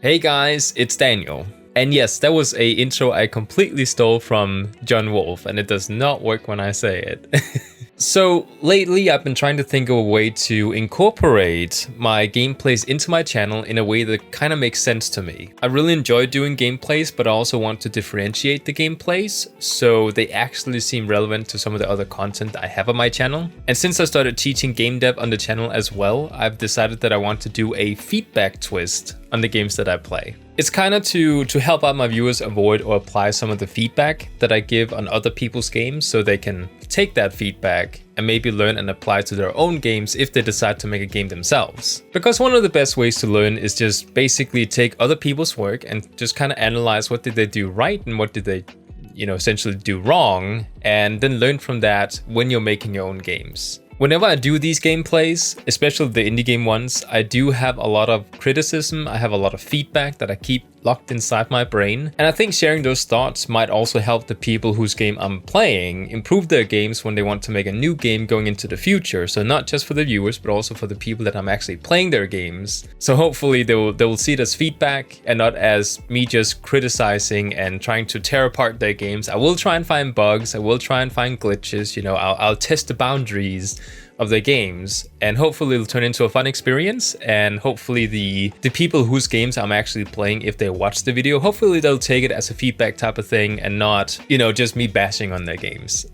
Hey guys, it's Daniel. And yes, that was a intro I completely stole from John Wolfe, and it does not work when I say it. So lately I've been trying to think of a way to incorporate my gameplays into my channel in a way that kind of makes sense to me. I really enjoy doing gameplays, but I also want to differentiate the gameplays so they actually seem relevant to some of the other content I have on my channel. And since I started teaching game dev on the channel as well, I've decided that I want to do a feedback twist on the games that I play. It's kind of to help out my viewers avoid or apply some of the feedback that I give on other people's games so they can take that feedback and maybe learn and apply to their own games if they decide to make a game themselves. Because one of the best ways to learn is just basically take other people's work and just kind of analyze what did they do right and what did they, essentially do wrong, and then learn from that when you're making your own games. Whenever I do these gameplays, especially the indie game ones, I do have a lot of criticism, I have a lot of feedback that I keep locked inside my brain. And I think sharing those thoughts might also help the people whose game I'm playing improve their games when they want to make a new game going into the future. So not just for the viewers, but also for the people that I'm actually playing their games. So hopefully they will see it as feedback and not as me just criticizing and trying to tear apart their games. I will try and find bugs, I will try and find glitches, I'll test the boundaries of their games, and hopefully it'll turn into a fun experience. And hopefully the people whose games I'm actually playing, if they watch the video, hopefully they'll take it as a feedback type of thing and not, just me bashing on their games.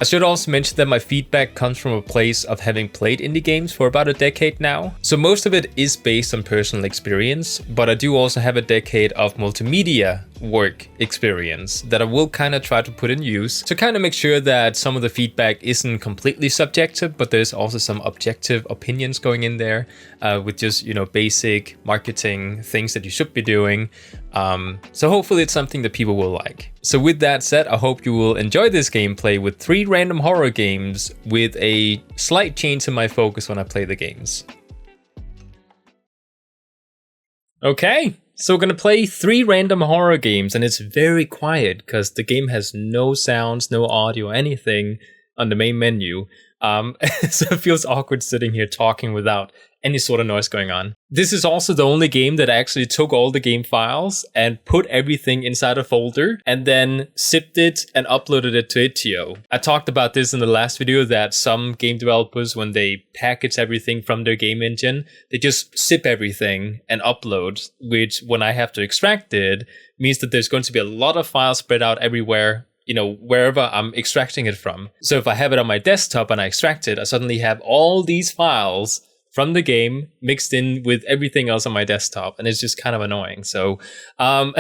I should also mention that my feedback comes from a place of having played indie games for about a decade now. So most of it is based on personal experience, but I do also have a decade of multimedia work experience that I will kind of try to put in use to kind of make sure that some of the feedback isn't completely subjective, but there's also some objective opinions going in there with just, basic marketing things that you should be doing. So hopefully it's something that people will like. So with that said, I hope you will enjoy this gameplay with 3 random horror games with a slight change in my focus when I play the games. Okay, so we're gonna play 3 random horror games, and it's very quiet because the game has no sounds, no audio, anything on the main menu. So it feels awkward sitting here talking without any sort of noise going on. This is also the only game that actually took all the game files and put everything inside a folder and then zipped it and uploaded it to itch.io. I talked about this in the last video that some game developers, when they package everything from their game engine, they just zip everything and upload, which when I have to extract it, means that there's going to be a lot of files spread out everywhere, wherever I'm extracting it from. So if I have it on my desktop and I extract it, I suddenly have all these files from the game mixed in with everything else on my desktop, and it's just kind of annoying. So but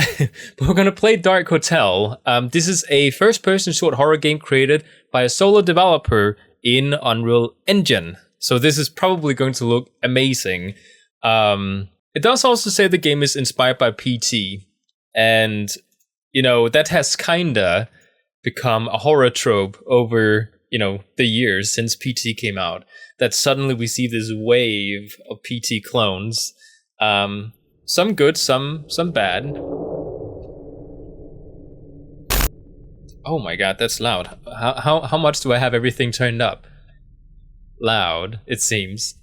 we're gonna play Dark Hotel. This is a first-person short horror game created by a solo developer in Unreal Engine. So this is probably going to look amazing. It does also say the game is inspired by PT, and that has kinda become a horror trope over the years since PT came out, that suddenly we see this wave of PT clones, some good, some bad. Oh my god, that's loud. How much do I have everything turned up? Loud, it seems.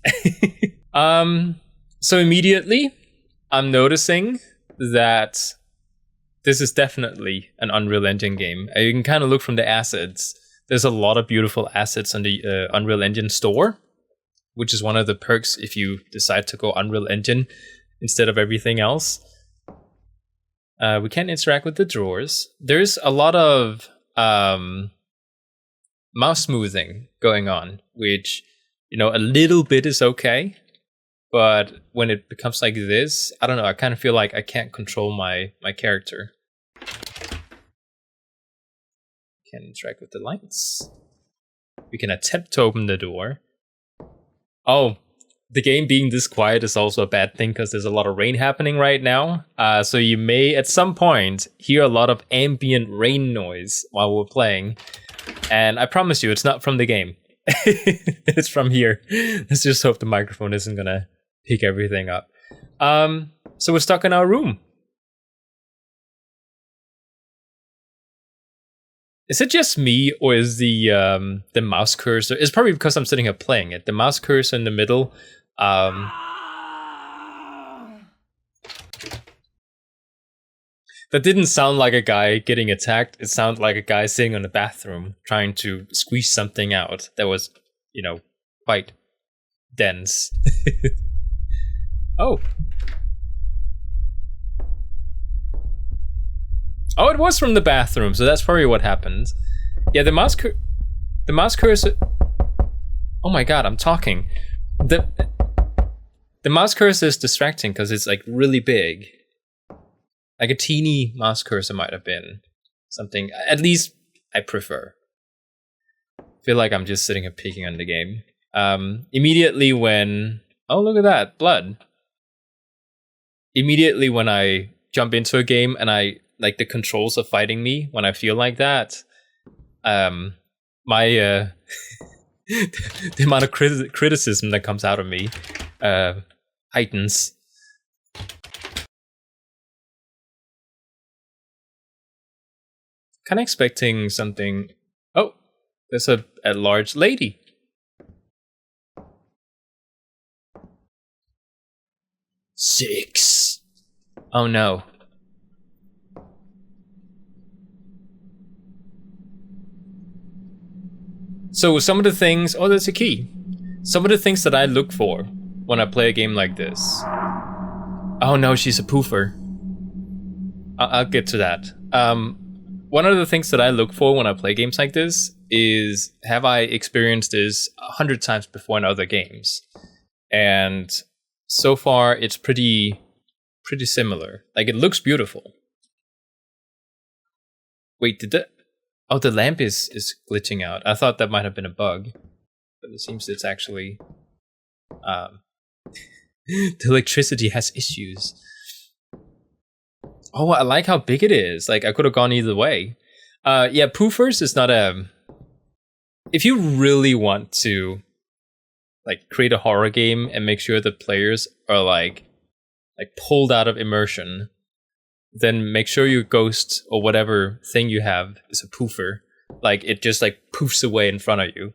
So immediately I'm noticing that this is definitely an Unreal Engine game. You can kind of look from the assets. There's a lot of beautiful assets on the Unreal Engine store, which is one of the perks if you decide to go Unreal Engine instead of everything else. We can interact with the drawers. There's a lot of mouse smoothing going on, which, a little bit is okay. But when it becomes like this, I don't know, I kind of feel like I can't control my character. Can interact with the lights. We can attempt to open the door. Oh, the game being this quiet is also a bad thing because there's a lot of rain happening right now. So you may at some point hear a lot of ambient rain noise while we're playing. And I promise you, it's not from the game. It's from here. Let's just hope the microphone isn't gonna pick everything up. So we're stuck in our room. Is it just me, or is the mouse cursor? It's probably because I'm sitting here playing it. The mouse cursor in the middle That didn't sound like a guy getting attacked. It sounded like a guy sitting in the bathroom trying to squeeze something out that was, quite dense. Oh. Oh, it was from the bathroom, so that's probably what happened. Yeah, the mouse cursor... Oh my god, I'm talking. The mouse cursor is distracting because it's like really big. Like a teeny mouse cursor might have been something, at least I prefer. Feel like I'm just sitting here peeking on the game. Immediately when... Oh, look at that, blood. Immediately when I jump into a game and the controls are fighting me, when I feel like that, my the amount of criticism that comes out of me heightens. Kind of expecting something. Oh, there's a large lady. Six. Oh no. So some of the things... Oh, there's a key. Some of the things that I look for when I play a game like this... Oh no, she's a poofer. I'll get to that. One of the things that I look for when I play games like this is, have I experienced this 100 times before in other games? And so far, it's pretty similar. Like, it looks beautiful. Wait, did that... Oh, the lamp is glitching out. I thought that might have been a bug. But it seems it's actually... the electricity has issues. Oh, I like how big it is. Like, I could have gone either way. Yeah, Poofers is not a... If you really want to, create a horror game and make sure the players are, like pulled out of immersion, then make sure your ghost or whatever thing you have is a poofer. Like, it just, poofs away in front of you.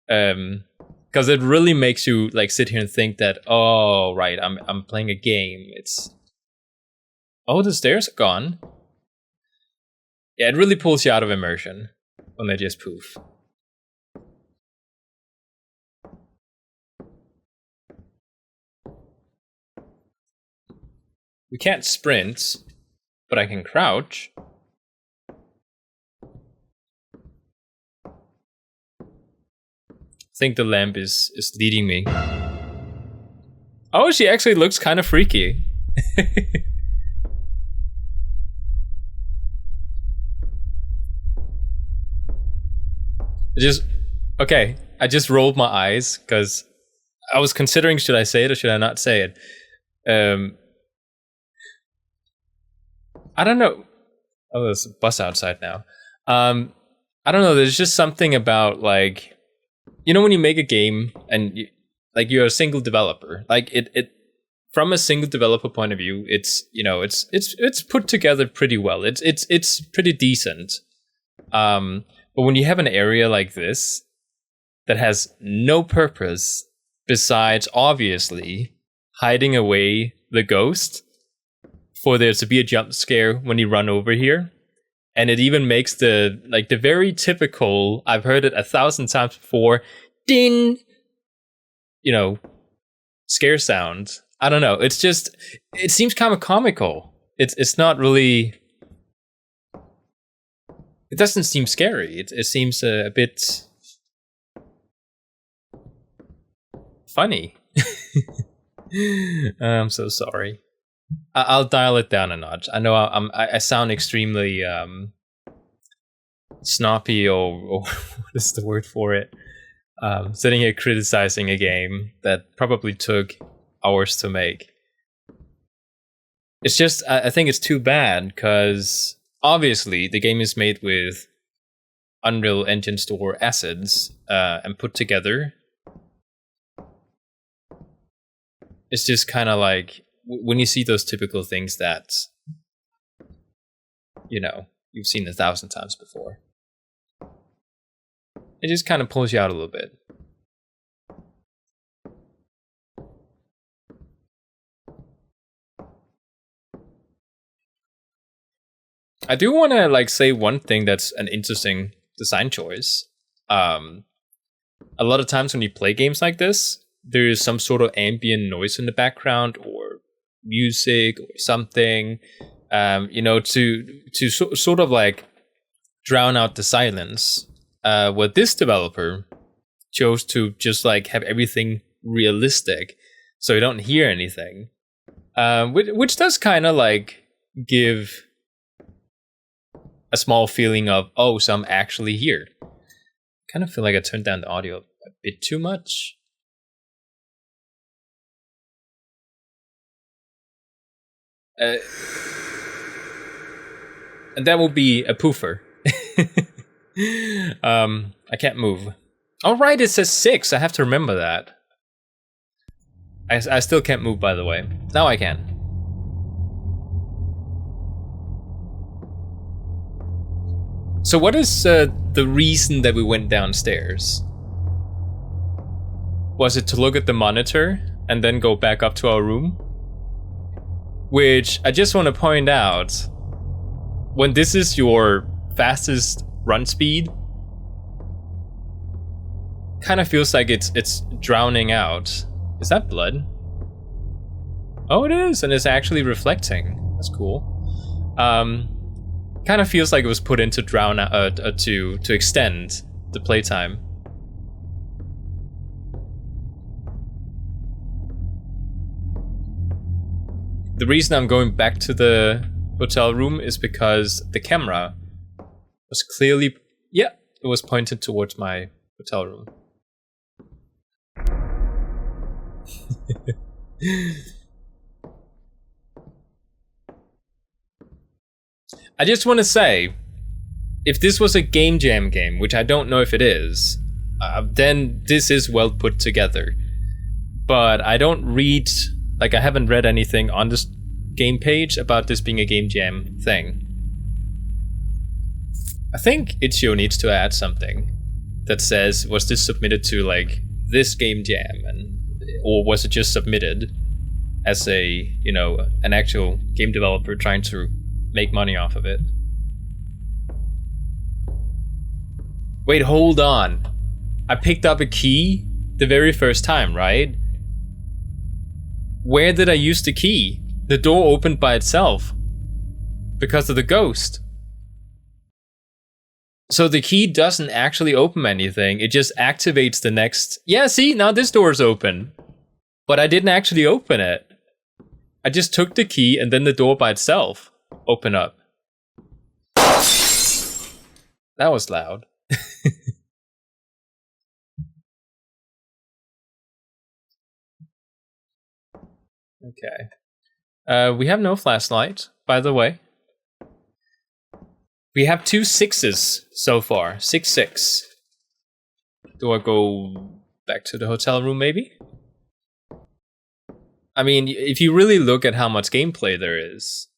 Because it really makes you, sit here and think that, oh, right, I'm playing a game. It's... Oh, the stairs are gone. Yeah, it really pulls you out of immersion when they just poof. We can't sprint, but I can crouch. I think the lamp is leading me. Oh, she actually looks kind of freaky. Okay, I just rolled my eyes because I was considering, should I say it or should I not say it? I don't know. Oh, there's a bus outside now. I don't know, there's just something about, when you make a game and you're a single developer, it from a single developer point of view, it's it's put together pretty well. It's pretty decent. But when you have an area like this that has no purpose besides obviously hiding away the ghost for there to be a jump scare when you run over here, and it even makes the very typical, I've heard it 1,000 times before, ding, scare sound. I don't know. It's just, it seems kind of comical. It's not really... It doesn't seem scary. It seems a bit funny. I'm so sorry. I'll dial it down a notch. I know I sound extremely snoppy, or what is the word for it? Sitting here criticizing a game that probably took hours to make. It's just, I think it's too bad because obviously the game is made with Unreal Engine Store assets and put together. It's just kind of like when you see those typical things that you've seen 1,000 times before. It just kind of pulls you out a little bit. I do want to like say one thing that's an interesting design choice. A lot of times when you play games like this, there is some sort of ambient noise in the background or music or something, to sort of like drown out the silence. What this developer chose to just like have everything realistic, so you don't hear anything, which does kind of like give a small feeling of, oh, so I'm actually here. Kind of feel like I turned down the audio a bit too much. And that will be a poofer. I can't move. All right, it says 6. I have to remember that. I still can't move, by the way. Now I can. So what is the reason that we went downstairs? Was it to look at the monitor and then go back up to our room? Which I just want to point out, when this is your fastest run speed, kind of feels like it's drowning out. Is that blood? Oh, it is, and it's actually reflecting. That's cool. Kind of feels like it was put in to drown out, to extend the playtime. The reason I'm going back to the hotel room is because the camera was clearly, it was pointed towards my hotel room. I just want to say, if this was a game jam game, which I don't know if it is, then this is well put together. But I don't read, like I haven't read anything on this game page about this being a game jam thing. I think Itch.io needs to add something that says, was this submitted to like this game jam, or was it just submitted as a, an actual game developer trying to make money off of it? Wait, hold on. I picked up a key the very first time, right? Where did I use the key? The door opened by itself because of the ghost. So the key doesn't actually open anything. It just activates the next... Yeah, see, now this door is open. But I didn't actually open it. I just took the key and then the door by itself opened up. That was loud. Okay. We have no flashlight, by the way. We have 2 6s so far. 6-6. Do I go back to the hotel room, maybe? I mean, if you really look at how much gameplay there is,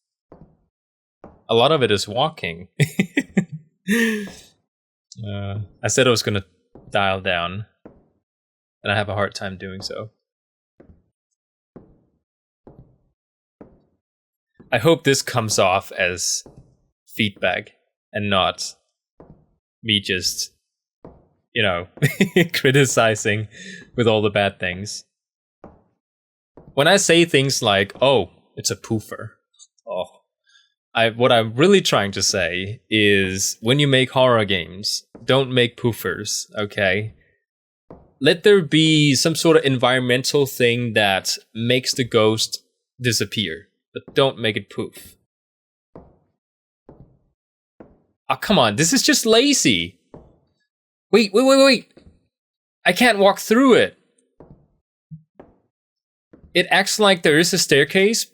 a lot of it is walking. I said I was gonna dial down, and I have a hard time doing so. I hope this comes off as feedback and not me just, criticizing with all the bad things. When I say things like, oh, it's a poofer, what I'm really trying to say is, when you make horror games, don't make poofers, okay? Let there be some sort of environmental thing that makes the ghost disappear, but don't make it poof. Oh, come on, this is just lazy. Wait. I can't walk through it. It acts like there is a staircase.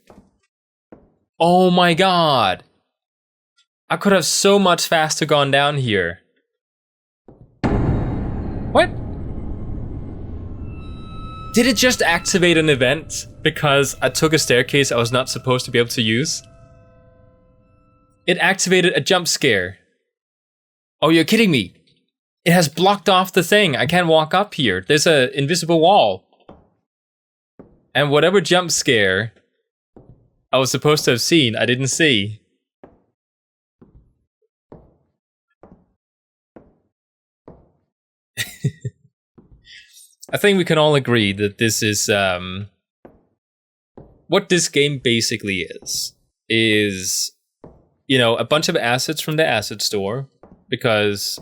Oh my god. I could have so much faster gone down here. What? Did it just activate an event because I took a staircase I was not supposed to be able to use? It activated a jump scare. Oh, you're kidding me. It has blocked off the thing. I can't walk up here. There's an invisible wall. And whatever jump scare I was supposed to have seen, I didn't see. I think we can all agree that this is what this game basically is, you know, a bunch of assets from the asset store, because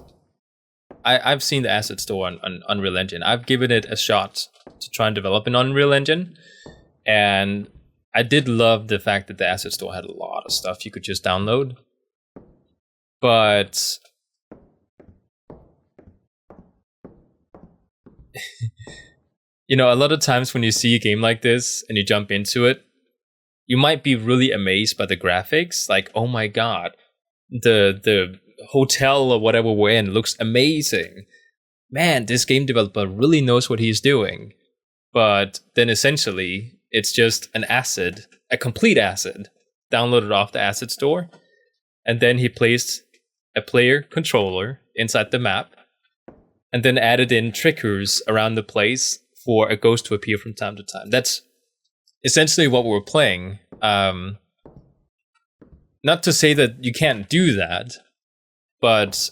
I've seen the asset store on Unreal Engine. I've given it a shot to try and develop an Unreal Engine, and I did love the fact that the asset store had a lot of stuff you could just download. But you know, a lot of times when you see a game like this and you jump into it, you might be really amazed by the graphics. Like, oh my god, the hotel or whatever we're in looks amazing. Man, this game developer really knows what he's doing. But then essentially, it's just an asset, a complete asset, downloaded off the asset store. And then he placed a player controller inside the map, and then added in triggers around the place for a ghost to appear from time to time. That's essentially what we're playing. Not to say that you can't do that, but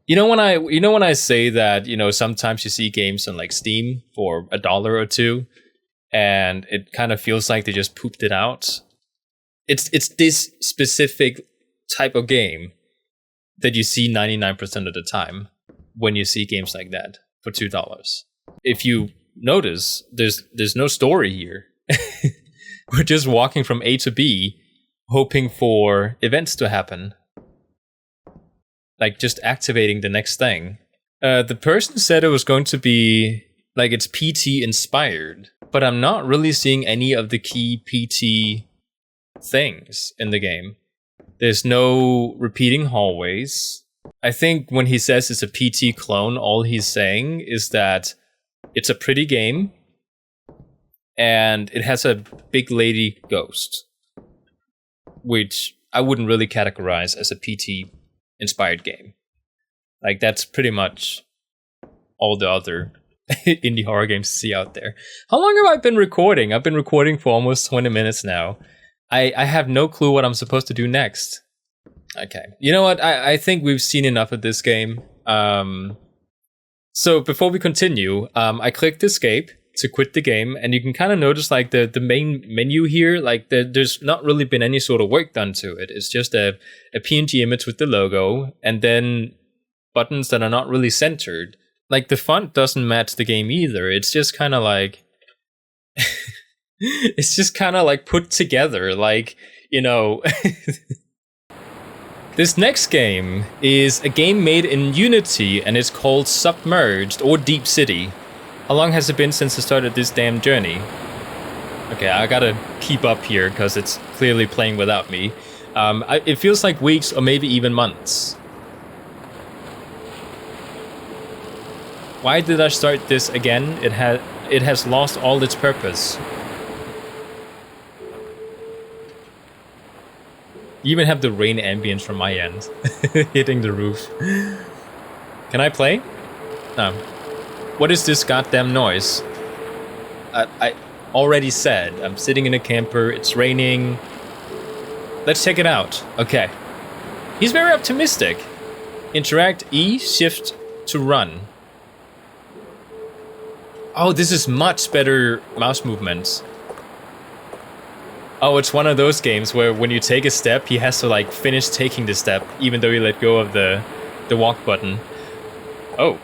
you know when I say that, you know, sometimes you see games on like Steam for $1 or $2, and it kind of feels like they just pooped it out. It's this specific type of game that you see 99% of the time when you see games like that for $2. If you notice, there's no story here. We're just walking from A to B, hoping for events to happen. Like just activating the next thing. The person said it was going to be like it's PT inspired, but I'm not really seeing any of the key PT things in the game. There's no repeating hallways. I think when he says it's a PT clone, all he's saying is that it's a pretty game and it has a big lady ghost, which I wouldn't really categorize as a PT inspired game. Like, that's pretty much all the other indie horror games you see out there. How long have I been recording? I've been recording for almost 20 minutes now. I have no clue what I'm supposed to do next. Okay. You know what? I think we've seen enough of this game. So before we continue, I clicked escape to quit the game, and you can kind of notice like the main menu here, like there's not really been any sort of work done to it. It's just a PNG image with the logo, and then buttons that are not really centered. Like the font doesn't match the game either. It's just kind of like it's just kind of like put together, like, you know. This next game is a game made in Unity, and it's called Submerged, or Deep City. How long has it been since I started this damn journey? Okay, I gotta keep up here, because it's clearly playing without me. It feels like weeks, or maybe even months. Why did I start this again? It has lost all its purpose. You even have the rain ambience from my end, hitting the roof. Can I play? No. What is this goddamn noise? I already said, I'm sitting in a camper, it's raining. Let's check it out. Okay. He's very optimistic. Interact E, shift to run. Oh, this is much better mouse movements. Oh, it's one of those games where when you take a step, he has to like finish taking the step, even though you let go of the walk button. Oh.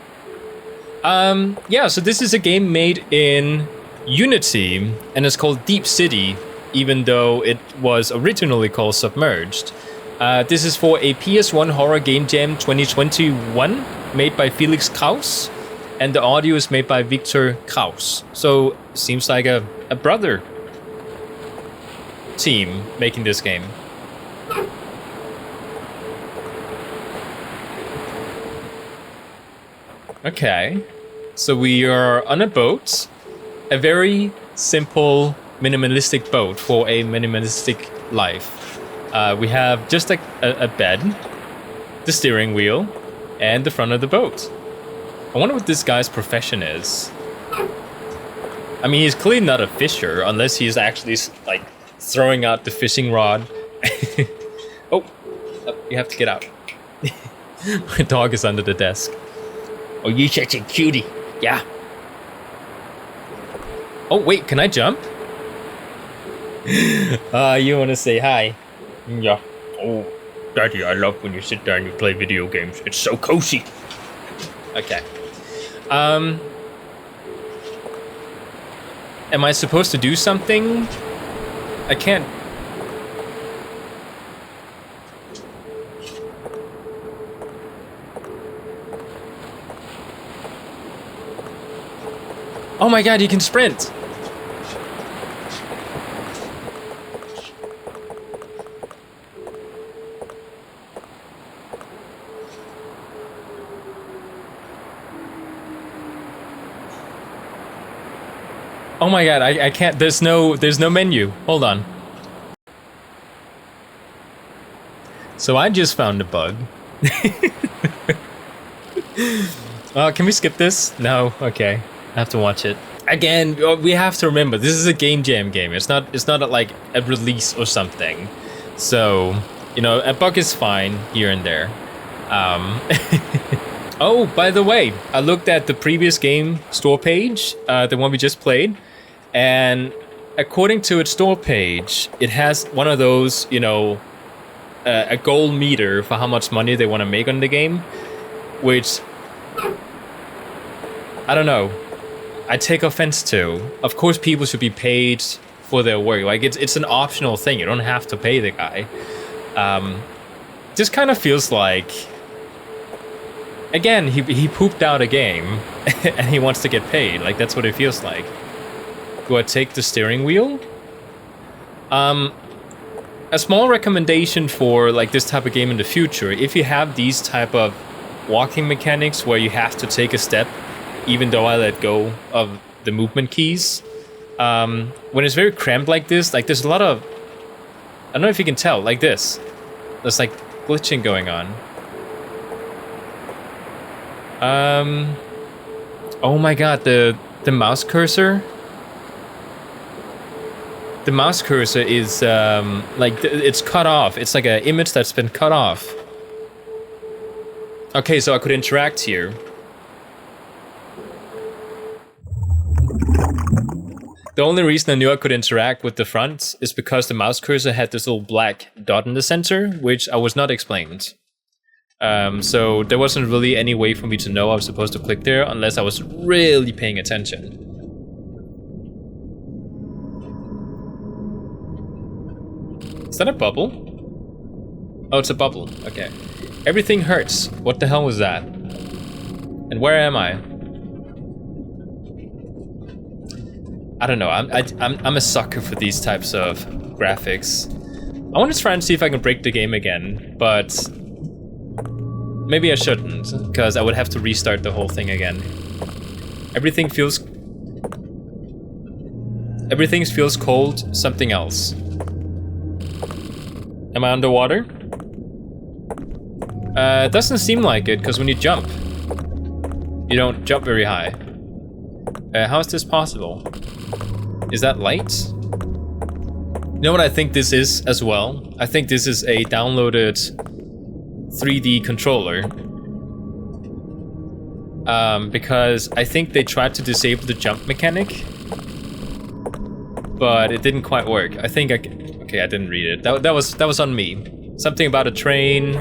Yeah, so this is a game made in Unity, and it's called Deep City, even though it was originally called Submerged. This is for a PS1 Horror Game Jam 2021, made by Felix Kraus, and the audio is made by Victor Kraus. So, seems like a brother team making this game. Okay, so we are on a boat, a very simple minimalistic boat for a minimalistic life. We have just like a bed, the steering wheel, and the front of the boat. I wonder what this guy's profession is. I mean, he's clearly not a fisher unless he's actually like throwing out the fishing rod. Oh, you have to get out. My dog is under the desk. Oh, you such a cutie. Yeah. Oh, wait, can I jump? You wanna say hi? Yeah. Oh, Daddy, I love when you sit there and you play video games. It's so cozy. Okay. Am I supposed to do something? I can't. Oh my god, you can sprint! Oh my god, I can't, there's no menu. Hold on. So I just found a bug. Can we skip this? No, okay. I have to watch it. Again, we have to remember, this is a game jam game. It's not like a release or something. So, you know, a bug is fine here and there. Oh, by the way, I looked at the previous game store page, the one we just played, and according to its store page, it has one of those, you know, a goal meter for how much money they want to make on the game, which, I don't know, I take offense to. Of course people should be paid for their work, like it's an optional thing, you don't have to pay the guy. Just kind of feels like, again, he pooped out a game and he wants to get paid, like that's what it feels like. Do I take the steering wheel? A small recommendation for like this type of game in the future, if you have these type of walking mechanics where you have to take a step even though I let go of the movement keys, when it's very cramped like this, like there's a lot of, I don't know if you can tell, like this, there's like glitching going on. Oh my god, the mouse cursor. The mouse cursor is like it's cut off. It's like an image that's been cut off. Okay, so I could interact here. The only reason I knew I could interact with the front is because the mouse cursor had this little black dot in the center, which I was not explained. So there wasn't really any way for me to know I was supposed to click there unless I was really paying attention. Is that a bubble? Oh, it's a bubble. Okay. Everything hurts. What the hell was that? And where am I? I don't know. I'm a sucker for these types of graphics. I want to try and see if I can break the game again, but maybe I shouldn't, because I would have to restart the whole thing again. Everything feels cold. Something else. Am I underwater? It doesn't seem like it, because when you jump, you don't jump very high. How is this possible? Is that light? You know what I think this is as well? I think this is a downloaded 3D controller. Because I think they tried to disable the jump mechanic, but it didn't quite work. I think okay, I didn't read it. That was on me. Something about a train.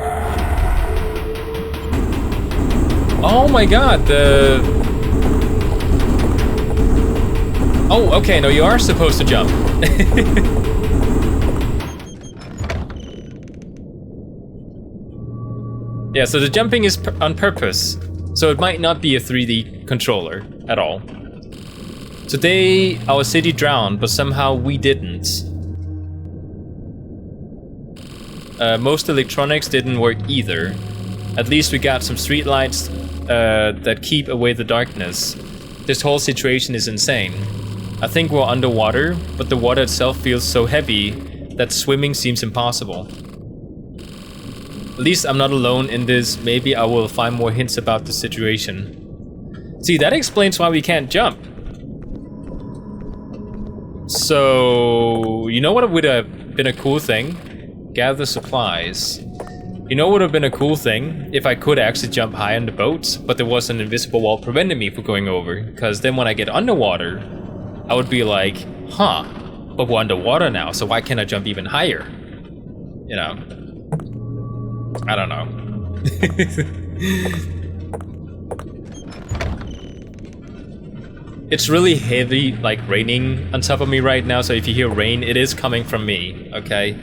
Oh my god, Oh, okay, no, you are supposed to jump. Yeah, so the jumping is on purpose. So it might not be a 3D controller at all. Today, our city drowned, but somehow we didn't. Most electronics didn't work either. At least we got some streetlights that keep away the darkness. This whole situation is insane. I think we're underwater, but the water itself feels so heavy that swimming seems impossible. At least I'm not alone in this. Maybe I will find more hints about the situation. See, that explains why we can't jump. So, you know what would have been a cool thing? Gather supplies. You know what would have been a cool thing? If I could actually jump high on the boat, but there was an invisible wall preventing me from going over. Because then when I get underwater, I would be like, huh, but we're underwater now, so why can't I jump even higher? You know? I don't know. It's really heavy, like raining on top of me right now, so if you hear rain, it is coming from me, okay?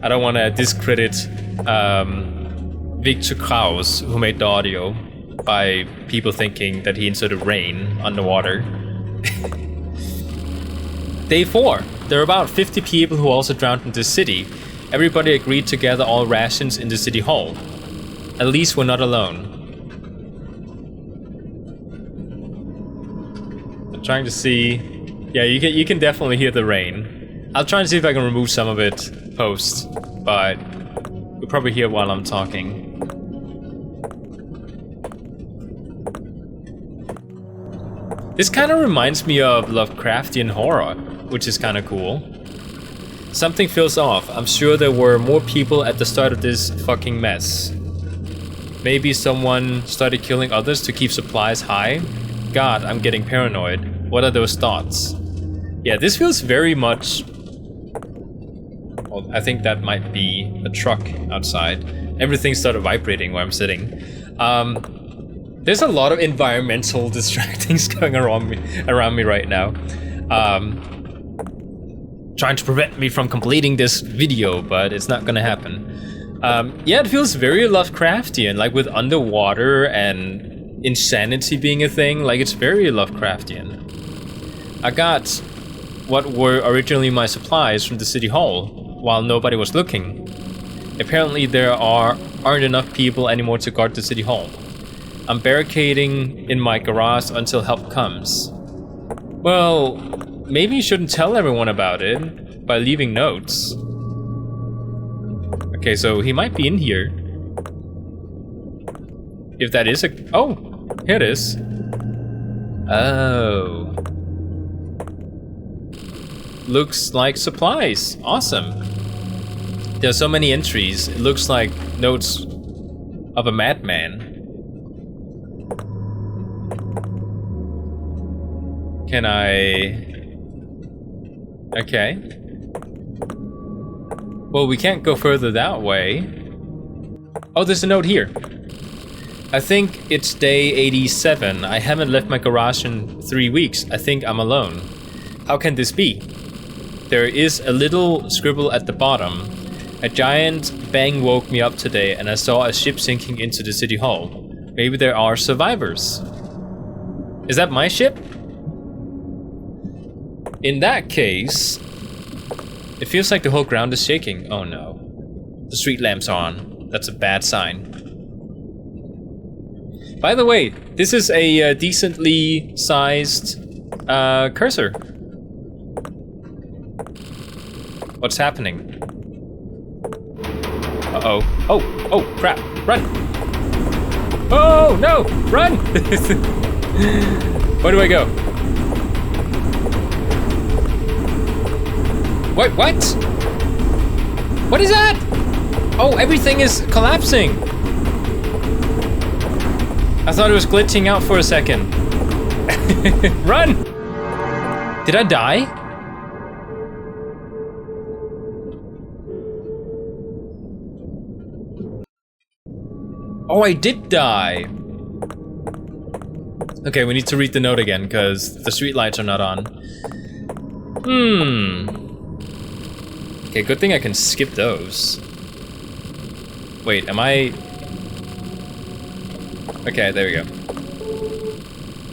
I don't want to discredit Victor Kraus, who made the audio, by people thinking that he inserted rain underwater. Day 4. There are about 50 people who also drowned in the city. Everybody agreed to gather all rations in the city hall. At least we're not alone. I'm trying to see... Yeah, you can definitely hear the rain. I'll try and see if I can remove some of it post, but you'll probably hear while I'm talking. This kind of reminds me of Lovecraftian horror, which is kind of cool. Something feels off. I'm sure there were more people at the start of this fucking mess. Maybe someone started killing others to keep supplies high? God, I'm getting paranoid. What are those thoughts? Yeah, this feels very much... Well, I think that might be a truck outside. Everything started vibrating where I'm sitting. There's a lot of environmental distractions going around me right now. Trying to prevent me from completing this video, but it's not gonna happen. Yeah, it feels very Lovecraftian, like with underwater and insanity being a thing. Like, it's very Lovecraftian. I got what were originally my supplies from the city hall while nobody was looking. Apparently there aren't enough people anymore to guard the city hall. I'm barricading in my garage until help comes. Well, maybe you shouldn't tell everyone about it by leaving notes. Okay, so he might be in here. If that is a... Oh, here it is. Oh. Looks like supplies. Awesome. There are so many entries. It looks like notes of a madman. Can I... Okay. Well, we can't go further that way. Oh, there's a note here. I think it's day 87. I haven't left my garage in 3 weeks. I think I'm alone. How can this be? There is a little scribble at the bottom. A giant bang woke me up today and I saw a ship sinking into the city hall. Maybe there are survivors. Is that my ship? In that case, it feels like the whole ground is shaking. Oh no. The street lamps are on. That's a bad sign. By the way, this is a decently sized cursor. What's happening? Uh-oh. Oh, crap. Run! Oh, no! Run! Where do I go? What? What is that? Oh, everything is collapsing. I thought it was glitching out for a second. Run! Did I die? Oh, I did die. Okay, we need to read the note again, because the street lights are not on. Okay, good thing I can skip those. Wait, am I... Okay, there we go.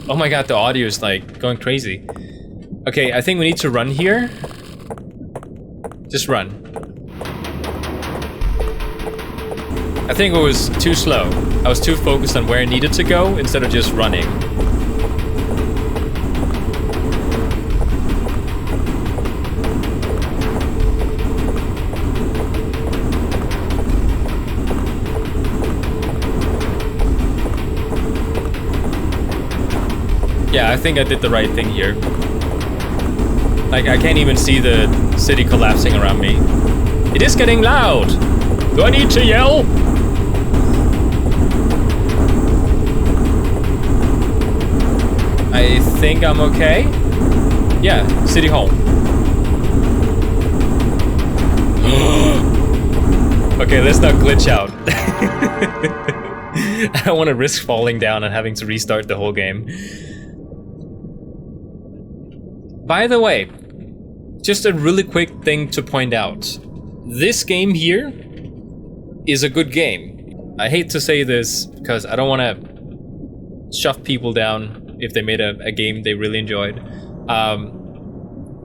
Oh my god, the audio is like going crazy. Okay, I think we need to run here. Just run. I think it was too slow. I was too focused on where I needed to go instead of just running. Yeah, I think I did the right thing here. Like, I can't even see the city collapsing around me. It is getting loud! Do I need to yell? I think I'm okay. Yeah, City Hall. Okay, let's not glitch out. I don't want to risk falling down and having to restart the whole game. By the way, just a really quick thing to point out. This game here is a good game. I hate to say this because I don't want to shove people down if they made a game they really enjoyed.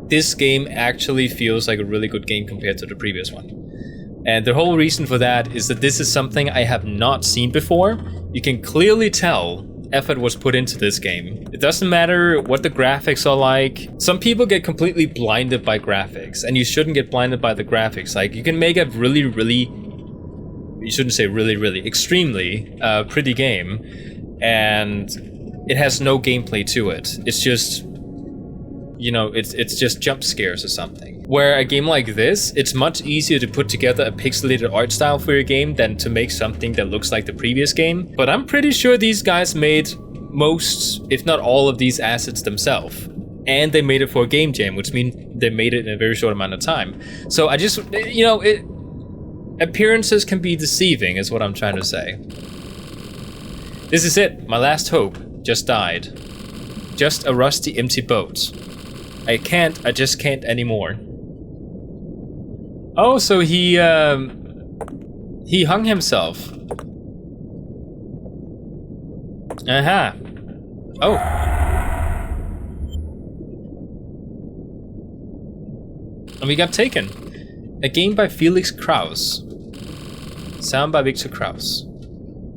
This game actually feels like a really good game compared to the previous one. And the whole reason for that is that this is something I have not seen before. You can clearly tell effort was put into this game. It doesn't matter what the graphics are like. Some people get completely blinded by graphics, and you shouldn't get blinded by the graphics. Like, you can make a really, you shouldn't say really, extremely pretty game, and it has no gameplay to it. It's just, you know, it's just jump scares or something. Where a game like this, it's much easier to put together a pixelated art style for your game than to make something that looks like the previous game. But I'm pretty sure these guys made most, if not all, of these assets themselves. And they made it for a game jam, which means they made it in a very short amount of time. So I just, you know, appearances can be deceiving, is what I'm trying to say. This is it. My last hope just died. Just a rusty, empty boat. I just can't anymore. Oh, so he hung himself. Aha. Oh. And we got Taken. A game by Felix Kraus. Sound by Victor Kraus.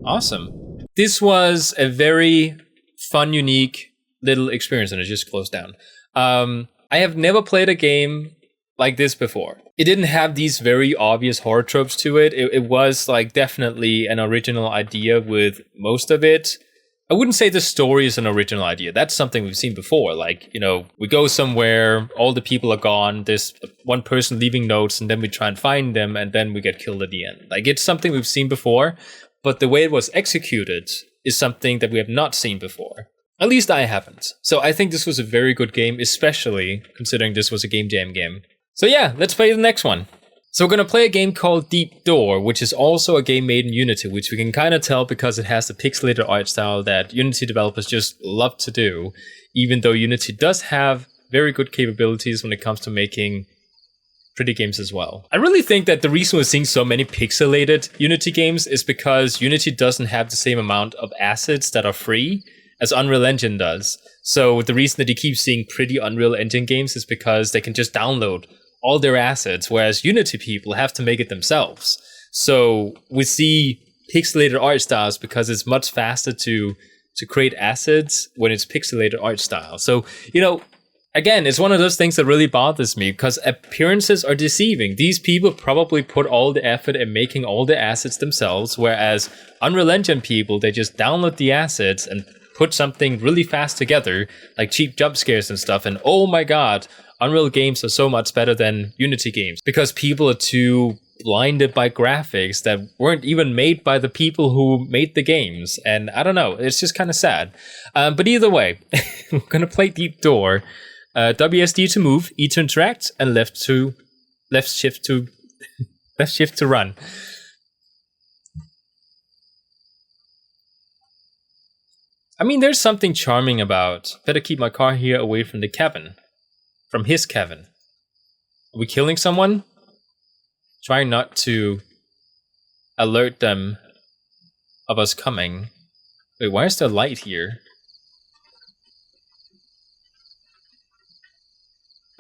Awesome. This was a very fun, unique little experience, and it just closed down. I have never played a game like this before. It didn't have these very obvious horror tropes to it. It was like definitely an original idea with most of it. I wouldn't say the story is an original idea. That's something we've seen before. Like, you know, we go somewhere, all the people are gone, there's one person leaving notes, and then we try and find them, and then we get killed at the end. Like, it's something we've seen before, but the way it was executed is something that we have not seen before. At least I haven't. So I think this was a very good game, especially considering this was a game jam game. So yeah, let's play the next one. So we're going to play a game called Deep Door, which is also a game made in Unity, which we can kind of tell because it has the pixelated art style that Unity developers just love to do, even though Unity does have very good capabilities when it comes to making pretty games as well. I really think that the reason we're seeing so many pixelated Unity games is because Unity doesn't have the same amount of assets that are free as Unreal Engine does. So the reason that you keep seeing pretty Unreal Engine games is because they can just download all their assets, whereas Unity people have to make it themselves. So we see pixelated art styles because it's much faster to create assets when it's pixelated art style. So, you know, again, it's one of those things that really bothers me because appearances are deceiving. These people probably put all the effort in making all the assets themselves, whereas Unreal Engine people, they just download the assets and put something really fast together, like cheap jump scares and stuff, and oh my god, Unreal games are so much better than Unity games because people are too blinded by graphics that weren't even made by the people who made the games. And I don't know, it's just kind of sad. But either way, we're gonna play Deep Door. WSD to move, E to interact, and left shift to run. I mean, there's something charming about better keep my car here away from the cabin. From his cabin. Are we killing someone? Trying not to alert them of us coming. Wait, why is there light here?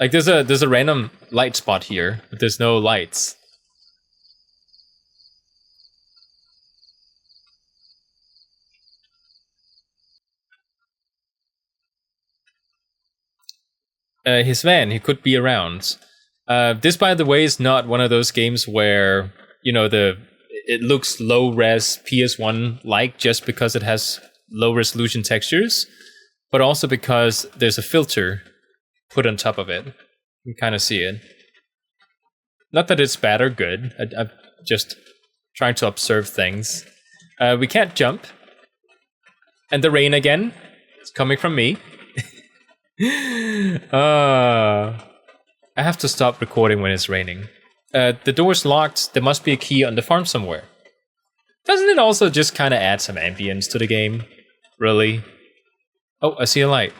Like there's a random light spot here, but there's no lights. His van, he could be around. This, by the way, is not one of those games where, you know, it looks low-res PS1-like just because it has low-resolution textures, but also because there's a filter put on top of it. You can kind of see it. Not that it's bad or good, I just trying to observe things. We can't jump. And the rain again. It's coming from me. I have to stop recording when it's raining. The door's locked. There must be a key on the farm somewhere. Doesn't it also just kind of add some ambience to the game? Really? Oh, I see a light.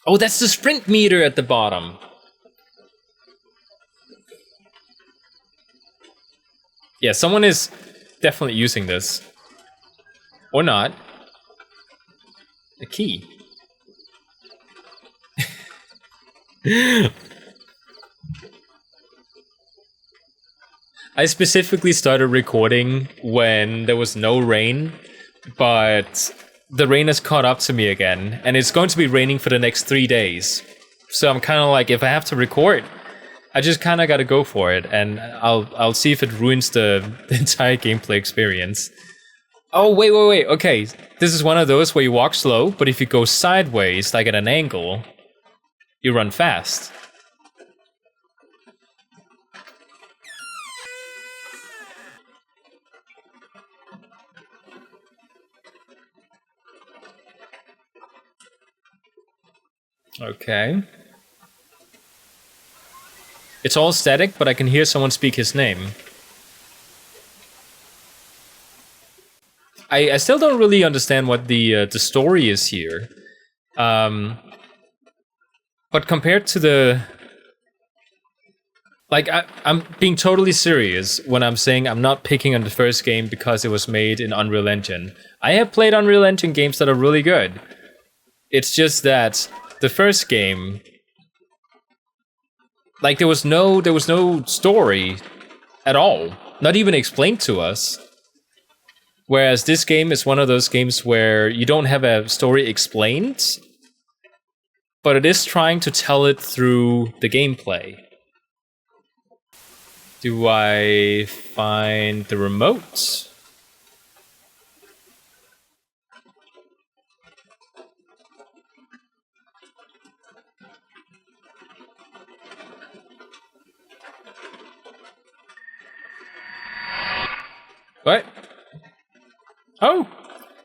Oh, that's the sprint meter at the bottom. Yeah, someone is definitely using this. Or not. The key. I specifically started recording when there was no rain, but the rain has caught up to me again, and it's going to be raining for the next 3 days. So I'm kind of like, if I have to record, I just kind of got to go for it, and I'll see if it ruins the entire gameplay experience. Oh, wait. Okay, this is one of those where you walk slow, but if you go sideways, like at an angle, you run fast. Okay. It's all static, but I can hear someone speak his name. I still don't really understand what the story is here. But compared to the... Like, I'm being totally serious when I'm saying I'm not picking on the first game because it was made in Unreal Engine. I have played Unreal Engine games that are really good. It's just that the first game... Like, there was no story at all. Not even explained to us. Whereas this game is one of those games where you don't have a story explained, but it is trying to tell it through the gameplay. Do I find the remote? What? Oh!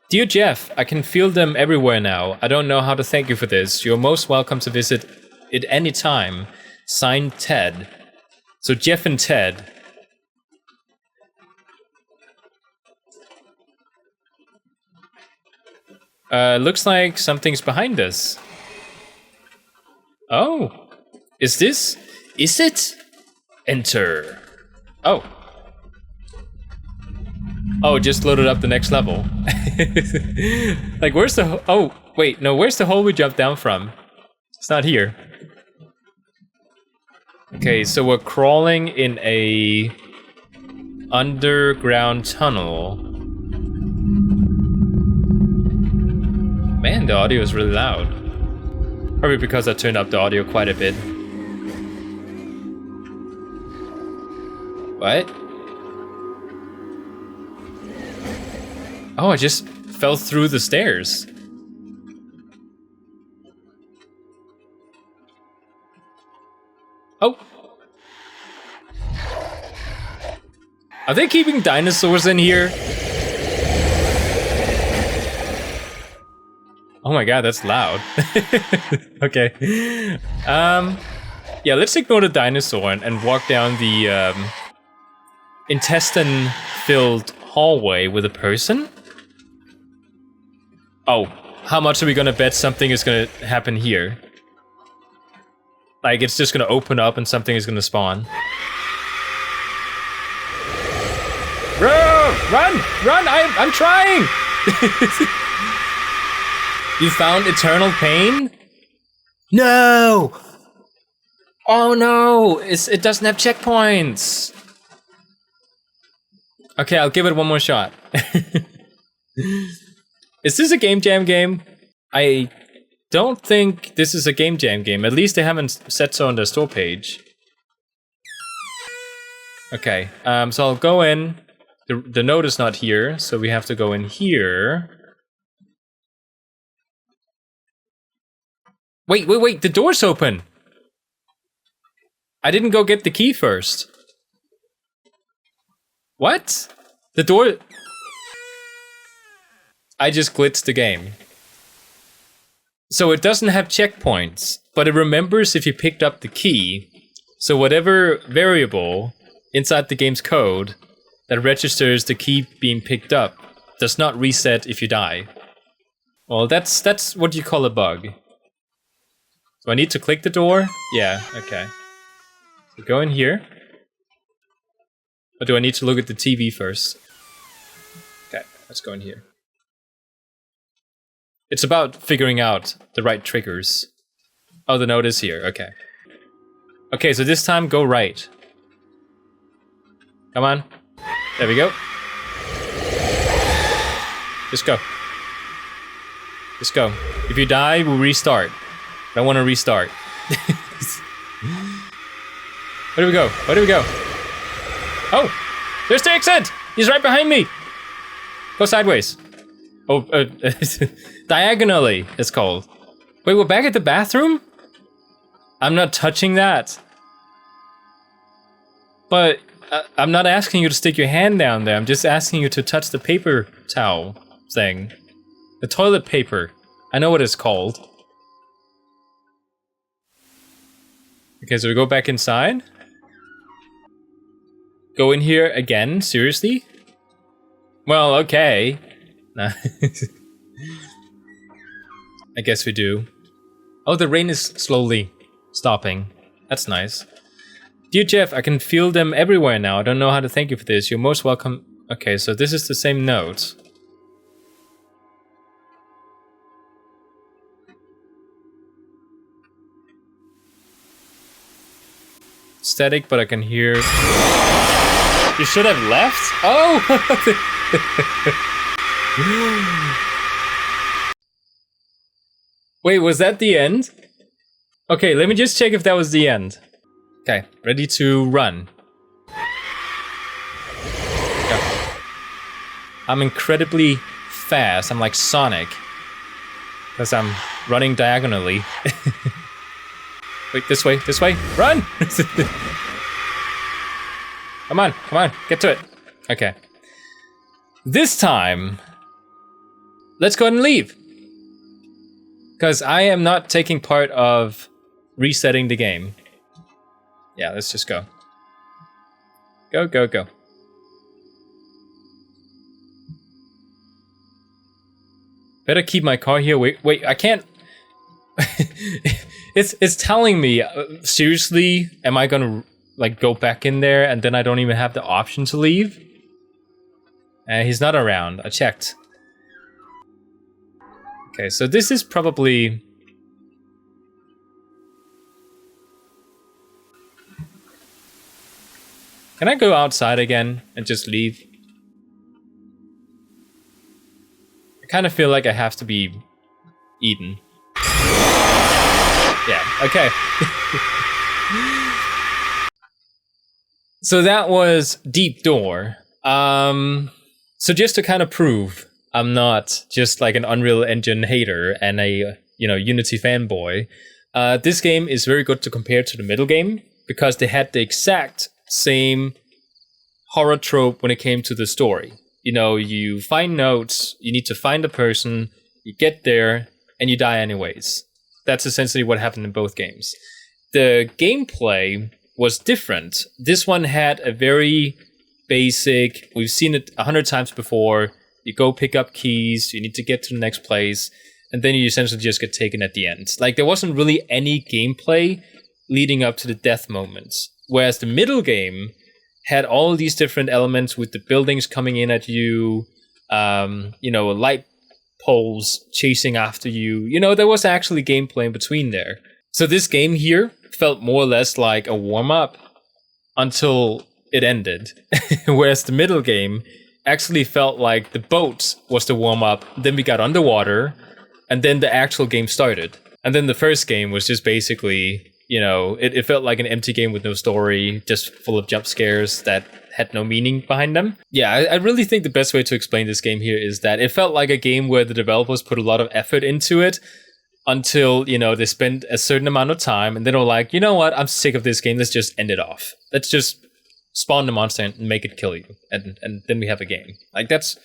Dear Jeff, I can feel them everywhere now. I don't know how to thank you for this. You're most welcome to visit it any time. Signed, Ted. So Jeff and Ted. Looks like something's behind us. Oh. Is it? Enter. Oh. Oh, just loaded up the next level. Like, where's the... Oh, wait, no, where's the hole we jumped down from? It's not here. Okay, so we're crawling in a underground tunnel. Man, the audio is really loud. Probably because I turned up the audio quite a bit. What? Oh, I just fell through the stairs. Oh. Are they keeping dinosaurs in here? Oh my god, that's loud. Okay. Yeah, let's ignore the dinosaur and walk down the intestine-filled hallway with a person. Oh, how much are we gonna bet something is gonna happen here? Like, it's just gonna open up and something is gonna spawn. Run! I'm trying! You found eternal pain? No! Oh no! It doesn't have checkpoints! Okay, I'll give it one more shot. Is this a Game Jam game? I don't think this is a Game Jam game. At least they haven't said so on their store page. Okay, so I'll go in. The note is not here, so we have to go in here. Wait, the door's open! I didn't go get the key first. What? The door... I just glitched the game. So it doesn't have checkpoints, but it remembers if you picked up the key. So whatever variable inside the game's code that registers the key being picked up does not reset if you die. Well, that's what you call a bug. Do I need to click the door? Yeah, okay. So go in here. Or do I need to look at the TV first? Okay, let's go in here. It's about figuring out the right triggers. Oh, the note is here, okay. Okay, so this time go right. Come on. There we go. Just go. Just go. If you die, we'll restart. I don't want to restart. Where do we go? Where do we go? Oh! There's the exit! He's right behind me! Go sideways. Oh, diagonally, it's called. Wait, we're back at the bathroom? I'm not touching that. But I'm not asking you to stick your hand down there. I'm just asking you to touch the paper towel thing. The toilet paper. I know what it's called. Okay, so we go back inside. Go in here again? Seriously? Well, okay. Nah. I guess we do. Oh, the rain is slowly stopping. That's nice. Dear Jeff, I can feel them everywhere now. I don't know how to thank you for this. You're most welcome. Okay, so this is the same note. Static, but I can hear... You should have left? Oh! Wait, was that the end? Okay, let me just check if that was the end. Okay, ready to run. Go. I'm incredibly fast. I'm like Sonic. Because I'm running diagonally. Wait, this way, run! Come on, get to it. Okay. This time, let's go ahead and leave. Because I am not taking part of resetting the game. Yeah, let's just go. Go, go, go. Better keep my car here. Wait, I can't... It's telling me, seriously, am I gonna like go back in there and then I don't even have the option to leave? He's not around, I checked. Okay, so this is probably... Can I go outside again and just leave? I kind of feel like I have to be eaten. Yeah, okay. So that was Deep Door. So just to kind of prove I'm not just like an Unreal Engine hater and a, Unity fanboy, this game is very good to compare to the middle game because they had the exact same horror trope when it came to the story. You find notes, you need to find a person, you get there, and you die anyways. That's essentially what happened in both games. The gameplay was different. This one had a very basic, we've seen it 100 times before, you go pick up keys, you need to get to the next place, and then you essentially just get taken at the end. Like, there wasn't really any gameplay leading up to the death moments. Whereas the middle game had all these different elements with the buildings coming in at you, light poles chasing after you. There was actually gameplay in between there. So this game here felt more or less like a warm-up until it ended. Whereas the middle game actually felt like the boat was the warm-up, then we got underwater, and then the actual game started. And then the first game was just basically, it felt like an empty game with no story, just full of jump scares that had no meaning behind them. Yeah, I really think the best way to explain this game here is that it felt like a game where the developers put a lot of effort into it, until, you know, they spend a certain amount of time and then they're like, you know what, I'm sick of this game, let's just end it off. Let's just spawn the monster and make it kill you. And then we have a game. Like, that's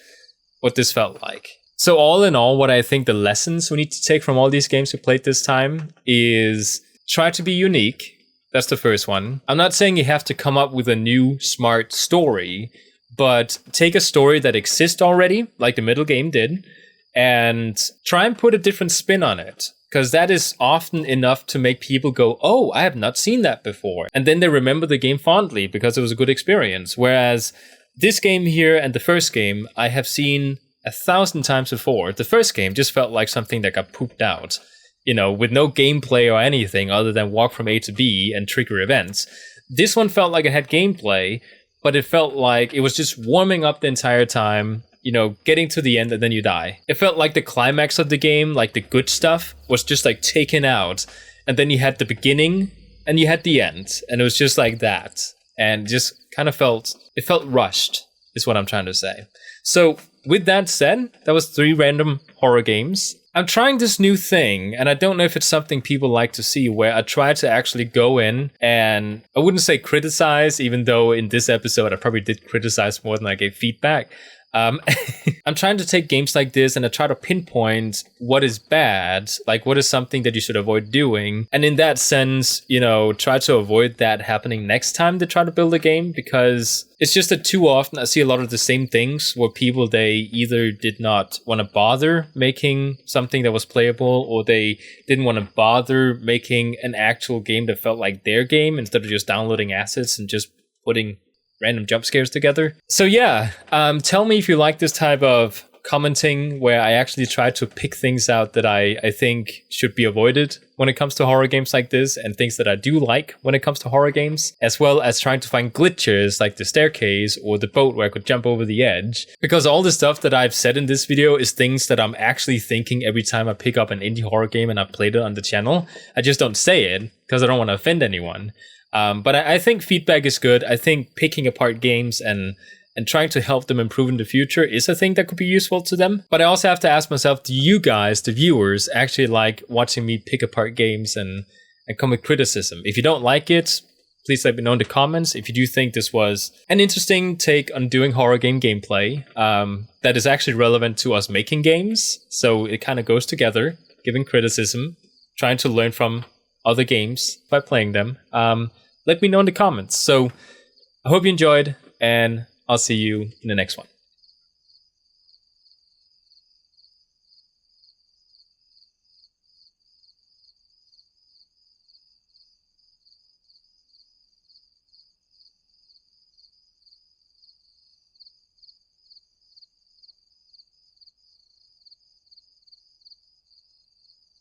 what this felt like. So all in all, what I think the lessons we need to take from all these games we played this time is try to be unique. That's the first one. I'm not saying you have to come up with a new smart story, but take a story that exists already, like the middle game did, and try and put a different spin on it. Because that is often enough to make people go, oh, I have not seen that before. And then they remember the game fondly because it was a good experience. Whereas this game here and the first game, I have seen 1,000 times before. The first game just felt like something that got pooped out, you know, with no gameplay or anything other than walk from A to B and trigger events. This one felt like it had gameplay, but it felt like it was just warming up the entire time, you know, getting to the end and then you die. It felt like the climax of the game, like the good stuff, was just like taken out. And then you had the beginning and you had the end. And it was just like that. And just kind of felt rushed, is what I'm trying to say. So with that said, that was 3 random horror games. I'm trying this new thing, and I don't know if it's something people like to see, where I try to actually go in and, I wouldn't say criticize, even though in this episode I probably did criticize more than I gave feedback. I'm trying to take games like this and I try to pinpoint what is bad, like what is something that you should avoid doing. And in that sense, you know, try to avoid that happening next time they try to build a game, because it's just that too often I see a lot of the same things where people, they either did not want to bother making something that was playable, or they didn't want to bother making an actual game that felt like their game, instead of just downloading assets and just putting random jump scares together. So yeah, tell me if you like this type of commenting where I actually try to pick things out that I think should be avoided when it comes to horror games like this, and things that I do like when it comes to horror games, as well as trying to find glitches like the staircase or the boat where I could jump over the edge. Because all the stuff that I've said in this video is things that I'm actually thinking every time I pick up an indie horror game and I played it on the channel. I just don't say it because I don't want to offend anyone. But I think feedback is good. I think picking apart games and trying to help them improve in the future is a thing that could be useful to them. But I also have to ask myself, do you guys, the viewers, actually like watching me pick apart games and come with criticism? If you don't like it, please let me know in the comments. If you do think this was an interesting take on doing horror game gameplay, that is actually relevant to us making games. So it kind of goes together, giving criticism, trying to learn from other games by playing them. Let me know in the comments. So I hope you enjoyed, and I'll see you in the next one.